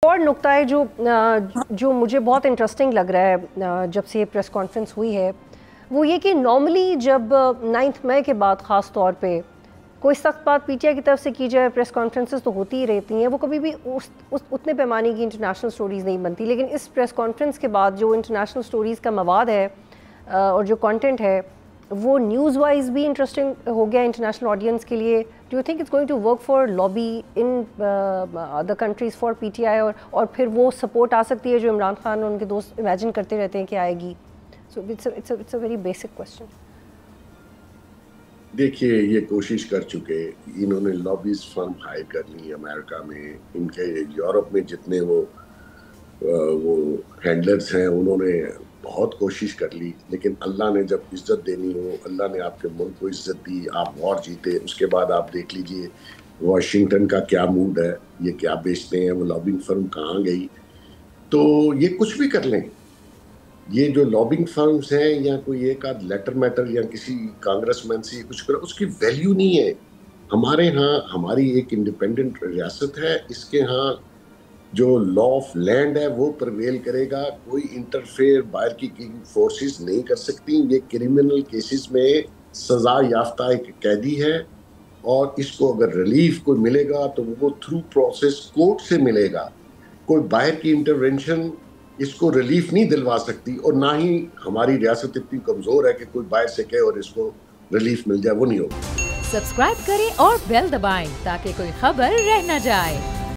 اور نقطہ ہے جو مجھے بہت انٹرسٹنگ لگ رہا ہے جب سے یہ پریس کانفرنس ہوئی ہے، وہ یہ کہ نارملی جب 9 مئی کے بعد خاص طور پہ کوئی سخت بات پی ٹی آئی کی طرف سے کی جائے، پریس کانفرنسز تو ہوتی ہی رہتی ہیں، وہ کبھی بھی اتنے پیمانے کی انٹرنیشنل سٹوریز نہیں بنتی، لیکن اس پریس کانفرنس کے بعد جو انٹرنیشنل سٹوریز کا مواد ہے اور جو کانٹینٹ ہے وہ نیوز وائز بھی انٹرسٹنگ ہو گیا انٹرنیشنل آڈینس کے لیے. Do you think it's going to work for lobby in other countries for P T I, اور پھر وہ سپورٹ آ سکتی ہے جو عمران خان اور ان کے دوست امیجن کرتے رہتے ہیں کہ آئے گی؟ So it's a very basic question. دیکھیے یہ کوشش کر چکے، انہوں نے لابیز فرم ہائر کر لی امریکہ میں، ان کے یورپ میں جتنے وہ ہینڈلرز ہیں انہوں نے بہت کوشش کر لی، لیکن اللہ نے جب عزت دینی ہو، اللہ نے آپ کے ملک کو عزت دی، آپ وار جیتے، اس کے بعد آپ دیکھ لیجئے واشنگٹن کا کیا موڈ ہے، یہ کیا بیچتے ہیں، وہ لابنگ فرم کہاں گئی. تو یہ کچھ بھی کر لیں، یہ جو لابنگ فرمز ہیں یا کوئی ایک آدھ لیٹر میٹر یا کسی کانگریس مین سے کچھ کرو، اس کی ویلیو نہیں ہے. ہمارے ہاں ہماری ایک انڈیپینڈنٹ ریاست ہے، اس کے ہاں جو لا آف لینڈ ہے وہ پرویل کرے گا، کوئی انٹرفیئر باہر کی فورسز نہیں کر سکتی. یہ کرمنل کیسز میں سزا یافتہ ایک قیدی ہے، اور اس کو اگر ریلیف کوئی ملے گا تو وہ تھرو پروسیس کورٹ سے ملے گا. کوئی باہر کی انٹرونشن اس کو ریلیف نہیں دلوا سکتی، اور نہ ہی ہماری ریاست اتنی کمزور ہے کہ کوئی باہر سے کہے اور اس کو ریلیف مل جائے، وہ نہیں ہوگا. سبسکرائب کریں اور بیل دبائیں تاکہ کوئی خبر رہ نہ جائے.